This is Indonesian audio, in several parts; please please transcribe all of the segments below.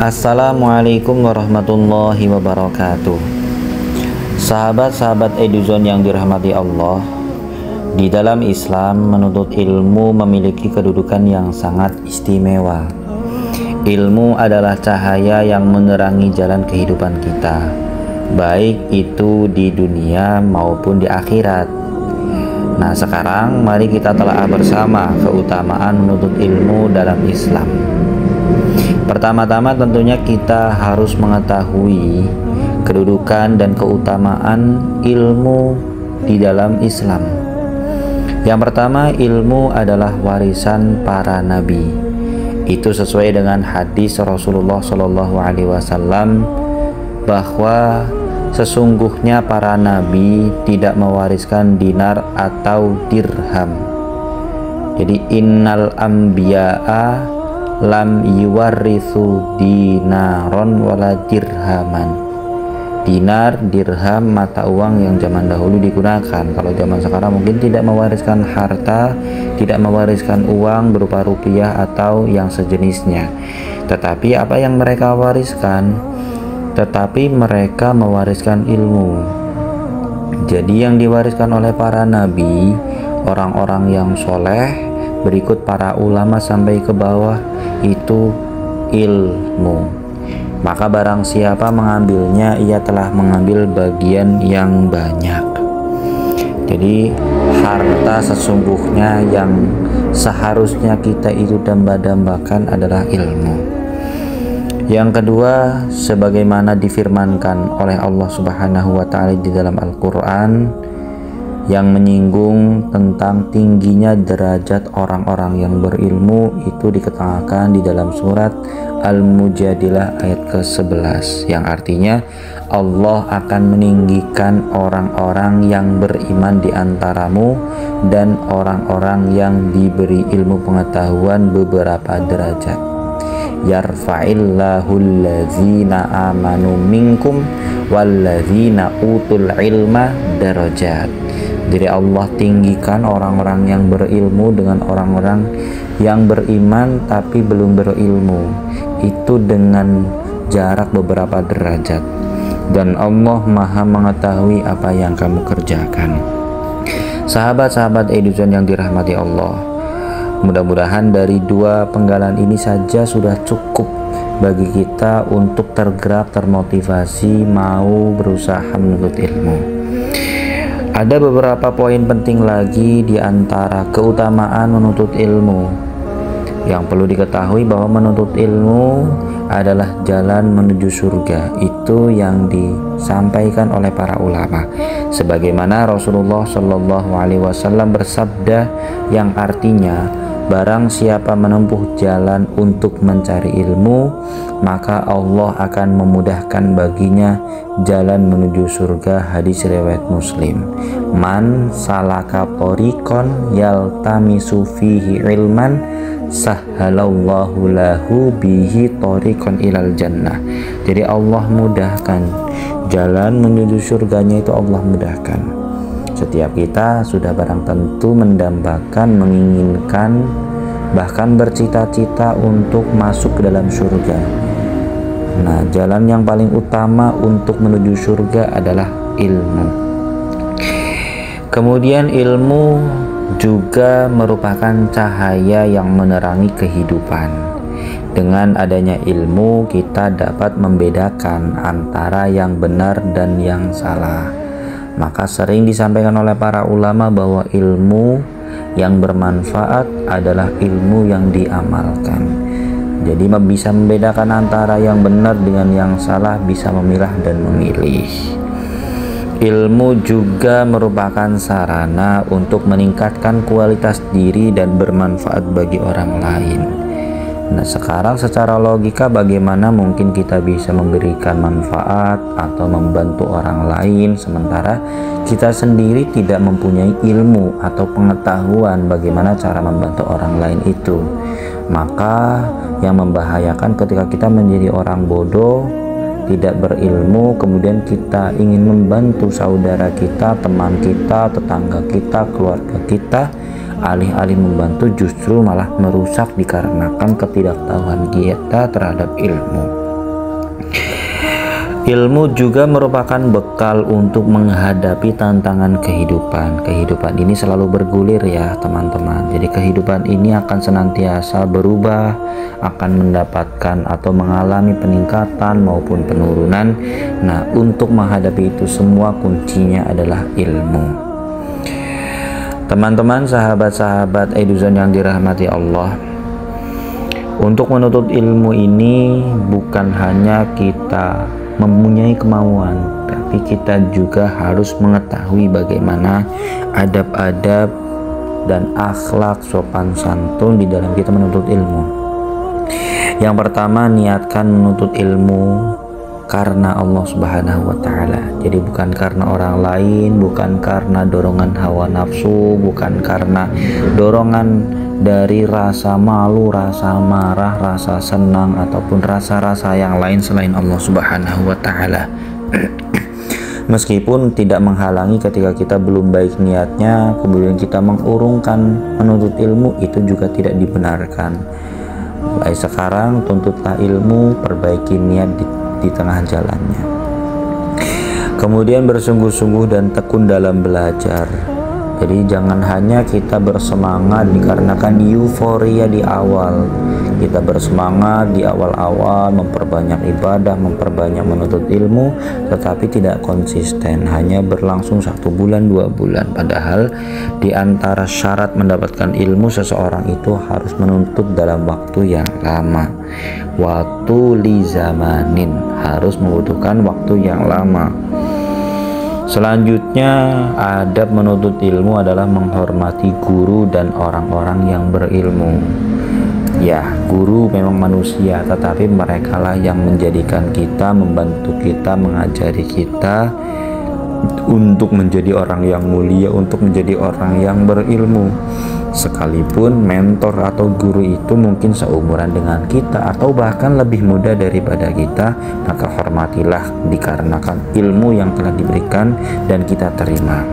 Assalamualaikum warahmatullahi wabarakatuh. Sahabat-sahabat Eduzone yang dirahmati Allah, di dalam Islam menuntut ilmu memiliki kedudukan yang sangat istimewa. Ilmu adalah cahaya yang menerangi jalan kehidupan kita, baik itu di dunia maupun di akhirat. Nah, sekarang mari kita telaah bersama keutamaan menuntut ilmu dalam Islam. Pertama-tama tentunya kita harus mengetahui kedudukan dan keutamaan ilmu di dalam Islam. Yang pertama, ilmu adalah warisan para nabi. Itu sesuai dengan hadis Rasulullah SAW bahwa sesungguhnya para nabi tidak mewariskan dinar atau dirham. Jadi innal anbiya'a lam yuwarithu dinaron wala dirhaman. Dinar, dirham, mata uang yang zaman dahulu digunakan. Kalau zaman sekarang mungkin tidak mewariskan harta, tidak mewariskan uang berupa rupiah atau yang sejenisnya. Tetapi apa yang mereka wariskan? Tetapi mereka mewariskan ilmu. Jadi yang diwariskan oleh para nabi, orang-orang yang soleh, berikut para ulama sampai ke bawah, itu ilmu. Maka barang siapa mengambilnya, ia telah mengambil bagian yang banyak. Jadi harta sesungguhnya yang seharusnya kita itu damba-dambakan adalah ilmu. Yang kedua, sebagaimana difirmankan oleh Allah Subhanahu wa taala di dalam Al-Qur'an yang menyinggung tentang tingginya derajat orang-orang yang berilmu, itu dikatakan di dalam surat Al-Mujadilah ayat ke-11, yang artinya Allah akan meninggikan orang-orang yang beriman di antaramu dan orang-orang yang diberi ilmu pengetahuan beberapa derajat. Yarfa'illahu allazina amanu minkum wallazina utul ilma darajat. Jadi Allah tinggikan orang-orang yang berilmu dengan orang-orang yang beriman tapi belum berilmu, itu dengan jarak beberapa derajat. Dan Allah Maha mengetahui apa yang kamu kerjakan. Sahabat-sahabat Eduzone yang dirahmati Allah, mudah-mudahan dari dua penggalan ini saja sudah cukup bagi kita untuk tergerak, termotivasi, mau berusaha menuntut ilmu. Ada beberapa poin penting lagi di antara keutamaan menuntut ilmu. Yang perlu diketahui bahwa menuntut ilmu adalah jalan menuju surga. Itu yang disampaikan oleh para ulama. Sebagaimana Rasulullah SAW bersabda yang artinya, barang siapa menempuh jalan untuk mencari ilmu, maka Allah akan memudahkan baginya jalan menuju surga. Hadis riwayat Muslim. Man salaka thoriqan yaltamisu fihi ilman sahhalallahu lahu bihi thoriqan ilal jannah. Jadi Allah mudahkan jalan menuju surganya, itu Allah mudahkan. Setiap kita sudah barang tentu mendambakan, menginginkan, bahkan bercita-cita untuk masuk ke dalam surga. Nah, jalan yang paling utama untuk menuju surga adalah ilmu. Kemudian ilmu juga merupakan cahaya yang menerangi kehidupan. Dengan adanya ilmu, kita dapat membedakan antara yang benar dan yang salah. Maka sering disampaikan oleh para ulama bahwa ilmu yang bermanfaat adalah ilmu yang diamalkan. Jadi bisa membedakan antara yang benar dengan yang salah, bisa memilah dan memilih. Ilmu juga merupakan sarana untuk meningkatkan kualitas diri dan bermanfaat bagi orang lain. Nah, sekarang secara logika bagaimana mungkin kita bisa memberikan manfaat atau membantu orang lain sementara kita sendiri tidak mempunyai ilmu atau pengetahuan bagaimana cara membantu orang lain itu. Maka yang membahayakan ketika kita menjadi orang bodoh, tidak berilmu, kemudian kita ingin membantu saudara kita, teman kita, tetangga kita, keluarga kita, alih-alih membantu justru malah merusak dikarenakan ketidaktahuan kita terhadap ilmu. Ilmu juga merupakan bekal untuk menghadapi tantangan kehidupan. Kehidupan ini selalu bergulir ya teman-teman. Jadi kehidupan ini akan senantiasa berubah, akan mendapatkan atau mengalami peningkatan maupun penurunan. Nah, untuk menghadapi itu semua kuncinya adalah ilmu. Teman-teman, sahabat-sahabat Eduzon yang dirahmati Allah, untuk menuntut ilmu ini bukan hanya kita mempunyai kemauan, tapi kita juga harus mengetahui bagaimana adab-adab dan akhlak sopan santun di dalam kita menuntut ilmu. Yang pertama, niatkan menuntut ilmu karena Allah Subhanahu wa Ta'ala. Jadi bukan karena orang lain, bukan karena dorongan hawa nafsu, bukan karena dorongan dari rasa malu, rasa marah, rasa senang, ataupun rasa-rasa yang lain selain Allah Subhanahu wa Ta'ala. Meskipun tidak menghalangi ketika kita belum baik niatnya, kemudian kita mengurungkan menuntut ilmu, itu juga tidak dibenarkan. Mulai sekarang tuntutlah ilmu, perbaiki niat di tengah jalannya. Kemudian bersungguh-sungguh dan tekun dalam belajar. Jadi jangan hanya kita bersemangat dikarenakan euforia di awal. Kita bersemangat di awal-awal memperbanyak ibadah, memperbanyak menuntut ilmu, tetapi tidak konsisten, hanya berlangsung 1 bulan 2 bulan. Padahal di antara syarat mendapatkan ilmu seseorang itu harus menuntut dalam waktu yang lama. Waktu li zamanin, harus membutuhkan waktu yang lama. Selanjutnya, adab menuntut ilmu adalah menghormati guru dan orang-orang yang berilmu. Ya, guru memang manusia, tetapi merekalah yang menjadikan kita, membantu kita, mengajari kita untuk menjadi orang yang mulia, untuk menjadi orang yang berilmu. Sekalipun mentor atau guru itu mungkin seumuran dengan kita atau bahkan lebih muda daripada kita, maka hormatilah dikarenakan ilmu yang telah diberikan dan kita terima.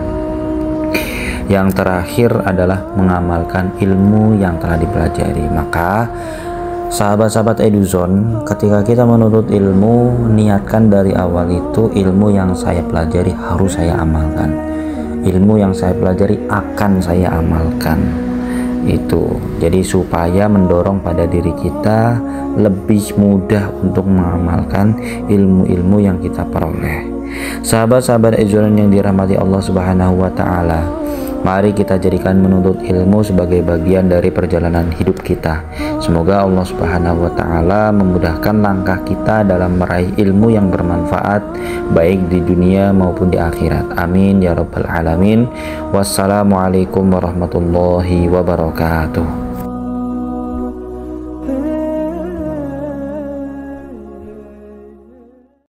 Yang terakhir adalah mengamalkan ilmu yang telah dipelajari. Maka sahabat-sahabat Eduzon, ketika kita menuntut ilmu, niatkan dari awal itu ilmu yang saya pelajari harus saya amalkan. Ilmu yang saya pelajari akan saya amalkan. Itu jadi supaya mendorong pada diri kita lebih mudah untuk mengamalkan ilmu-ilmu yang kita peroleh. Sahabat-sahabat Eduzon yang dirahmati Allah Subhanahu wa Ta'ala, mari kita jadikan menuntut ilmu sebagai bagian dari perjalanan hidup kita. Semoga Allah Subhanahu wa Ta'ala memudahkan langkah kita dalam meraih ilmu yang bermanfaat baik di dunia maupun di akhirat. Amin ya rabbal alamin. Wassalamualaikum warahmatullahi wabarakatuh.